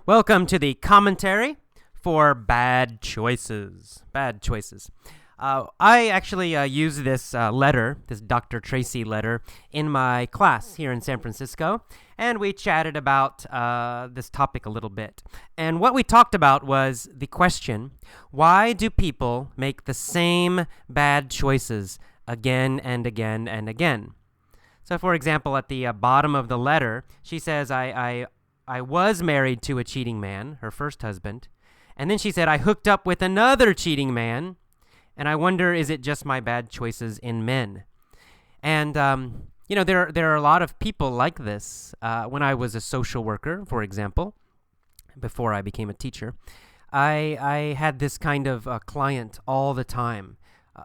Welcome to the commentary for bad choices. Bad choices. I actually use this letter, this Dr. Tracy letter, in my class here in San Francisco, and we chatted about this topic a little bit. And what we talked about was the question, why do people make the same bad choices again and again and again? So, for example, at the bottom of the letter, she says, I was married to a cheating man, her first husband, and then she said, I hooked up with another cheating man, and I wonder, is it just my bad choices in men? And, there are a lot of people like this. When I was a social worker, for example, before I became a teacher, I had this kind of client all the time.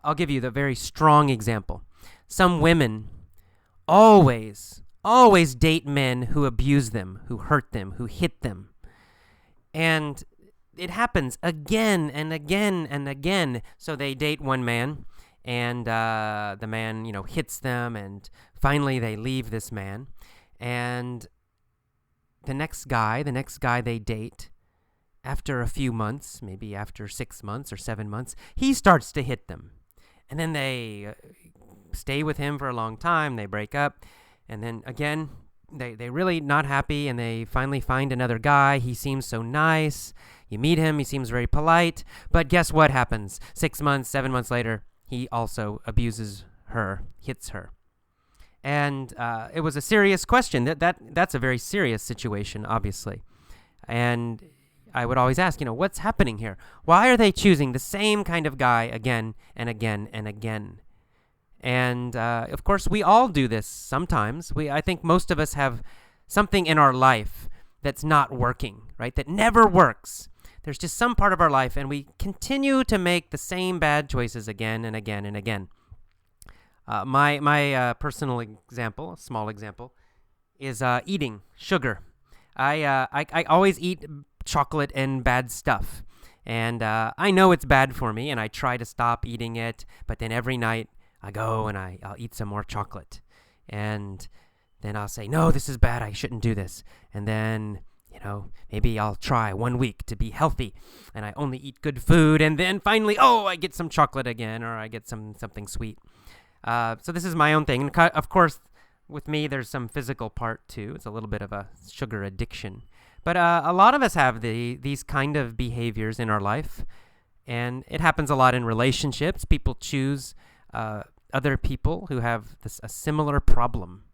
I'll give you the very strong example. Some women always date men who abuse them, who hurt them, who hit them. And it happens again and again and again. So they date one man, and the man, hits them, and finally they leave this man. And the next guy they date, after a few months, maybe after 6 months or 7 months, he starts to hit them. And then they stay with him for a long time, they break up, and then again, they really not happy, and they finally find another guy. He seems so nice. You meet him, he seems very polite, but guess what happens? 6 months, 7 months later, he also abuses her, hits her. And it was a serious question. That's a very serious situation, obviously. And I would always ask, what's happening here? Why are they choosing the same kind of guy again and again and again? And, of course, we all do this sometimes. I think most of us have something in our life that's not working, right? That never works. There's just some part of our life, and we continue to make the same bad choices again and again and again. My personal example, a small example, is eating sugar. I always eat chocolate and bad stuff. And I know it's bad for me, and I try to stop eating it, but then every night I go and I'll eat some more chocolate. And then I'll say, no, this is bad, I shouldn't do this. And then, maybe I'll try 1 week to be healthy, and I only eat good food, and then finally, I get some chocolate again, or I get something sweet. So this is my own thing. And of course, with me, there's some physical part too. It's a little bit of a sugar addiction. But a lot of us have these kind of behaviors in our life, and it happens a lot in relationships. People choose other people who have a similar problem,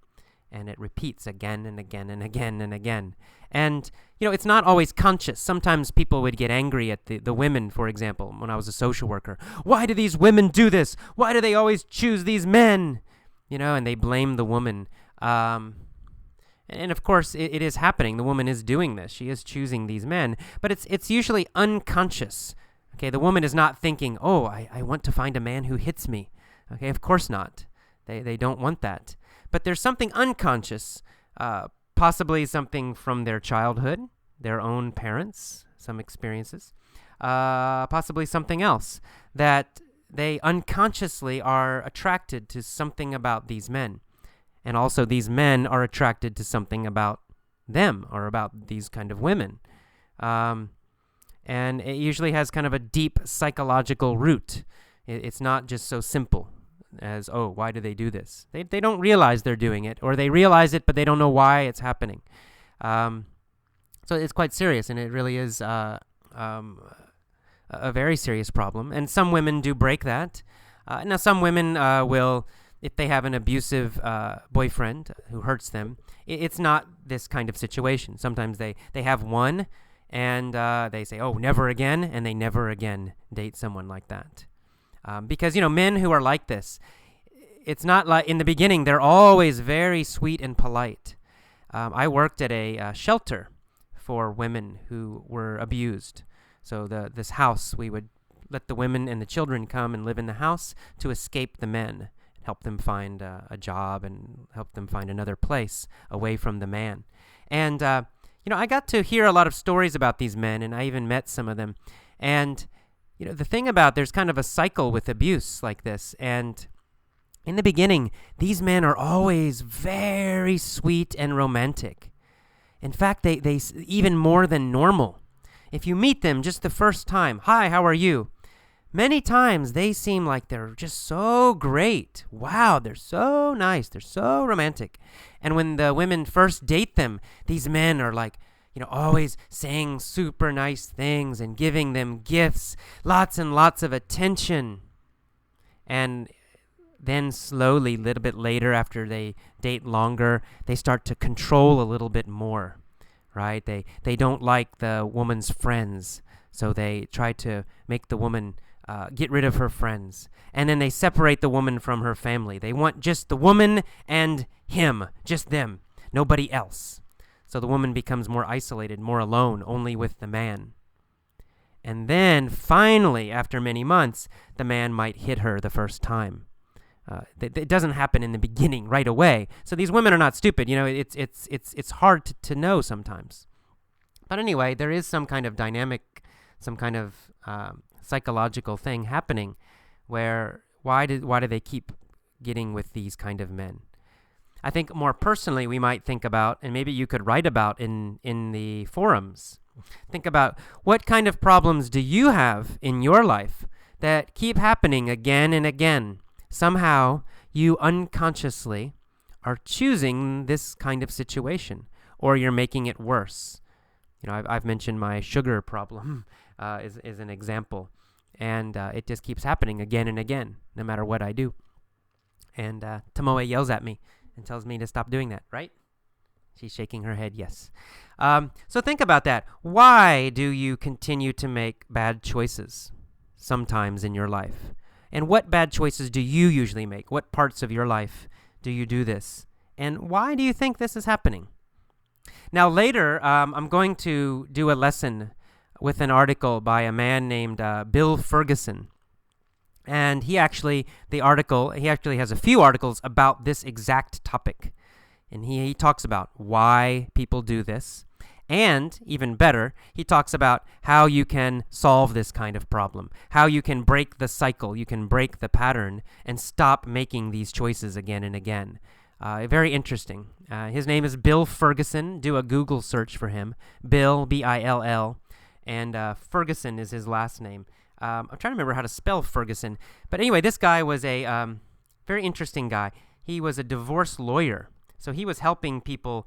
and it repeats again and again and again and again. And, it's not always conscious. Sometimes people would get angry at the women, for example, when I was a social worker. Why do these women do this? Why do they always choose these men? And they blame the woman. And of course, it is happening. The woman is doing this. She is choosing these men. But it's usually unconscious. Okay, the woman is not thinking, I want to find a man who hits me. Okay, of course not. They don't want that. But there's something unconscious, possibly something from their childhood, their own parents, some experiences, possibly something else, that they unconsciously are attracted to something about these men. And also these men are attracted to something about them or about these kind of women. And it usually has kind of a deep psychological root. It's not just so simple as, why do they do this? They don't realize they're doing it, or they realize it, but they don't know why it's happening. So it's quite serious, and it really is a very serious problem. And some women do break that. Now, some women will, if they have an abusive boyfriend who hurts them, it's not this kind of situation. Sometimes they have one, and they say, never again, and they never again date someone like that. Because, men who are like this, it's not like in the beginning, they're always very sweet and polite. I worked at a shelter for women who were abused. So this house, we would let the women and the children come and live in the house to escape the men, help them find a job and help them find another place away from the man. And, I got to hear a lot of stories about these men, and I even met some of them. And the thing about there's kind of a cycle with abuse like this. And in the beginning, these men are always very sweet and romantic. In fact, they even more than normal. If you meet them just the first time, hi, how are you? Many times they seem like they're just so great. Wow, they're so nice. They're so romantic. And when the women first date them, these men are like, always saying super nice things and giving them gifts, lots and lots of attention. And then slowly, a little bit later, after they date longer, they start to control a little bit more, right? They don't like the woman's friends, so they try to make the woman get rid of her friends. And then they separate the woman from her family. They want just the woman and him, just them, nobody else. So the woman becomes more isolated, more alone, only with the man. And then finally, after many months, the man might hit her the first time. It doesn't happen in the beginning right away. So these women are not stupid. It's hard to know sometimes. But anyway, there is some kind of dynamic, some kind of psychological thing happening where why do they keep getting with these kind of men? I think more personally we might think about, and maybe you could write about in the forums, think about what kind of problems do you have in your life that keep happening again and again. Somehow you unconsciously are choosing this kind of situation, or you're making it worse. I've mentioned my sugar problem is an example. And it just keeps happening again and again, no matter what I do. And Tomoe yells at me and tells me to stop doing that, right? She's shaking her head, yes. So think about that. Why do you continue to make bad choices sometimes in your life? And what bad choices do you usually make? What parts of your life do you do this? And why do you think this is happening? Now later, I'm going to do a lesson with an article by a man named Bill Ferguson. And he actually has a few articles about this exact topic. And he talks about why people do this. And even better, he talks about how you can solve this kind of problem, how you can break the cycle, you can break the pattern and stop making these choices again and again. Very interesting. His name is Bill Ferguson. Do a Google search for him. Bill, B-I-L-L. And Ferguson is his last name. I'm trying to remember how to spell Ferguson. But anyway, this guy was a very interesting guy. He was a divorce lawyer. So he was helping people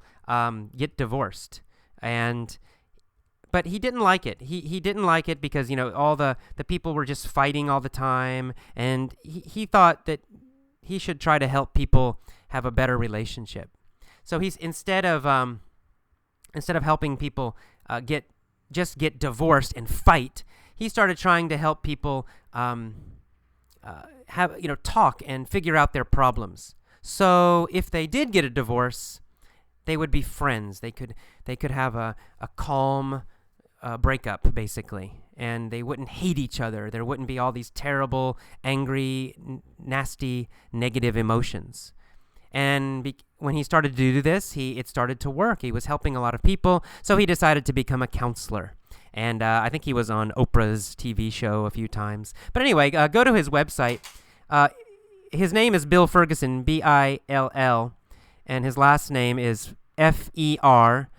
get divorced. But he didn't like it. He didn't like it because, all the people were just fighting all the time. And he thought that he should try to help people have a better relationship. So he's instead of helping people get divorced and fight, he started trying to help people talk and figure out their problems. So if they did get a divorce, they would be friends. They could have a calm breakup, basically, and they wouldn't hate each other. There wouldn't be all these terrible, angry, nasty, negative emotions. And when he started to do this, it started to work. He was helping a lot of people, so he decided to become a counselor. And I think he was on Oprah's TV show a few times. But anyway, go to his website. His name is Bill Ferguson, B-I-L-L, and his last name is F-E-R-G-U-S-O-N,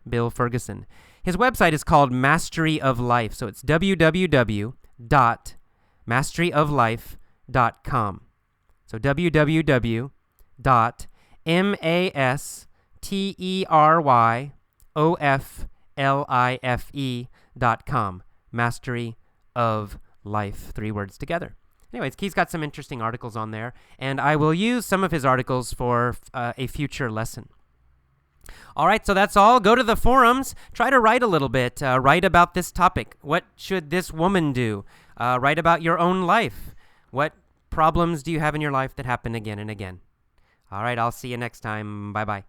Bill Ferguson. His website is called Mastery of Life, so it's www.masteryoflife.com. So www.masteryoflife.com. Mastery of Life, 3 words together. Anyways, he's got some interesting articles on there, and I will use some of his articles for a future lesson. All right, so that's all. Go to the forums. Try to write a little bit. Write about this topic. What should this woman do? Write about your own life. What problems do you have in your life that happen again and again? All right, I'll see you next time. Bye-bye.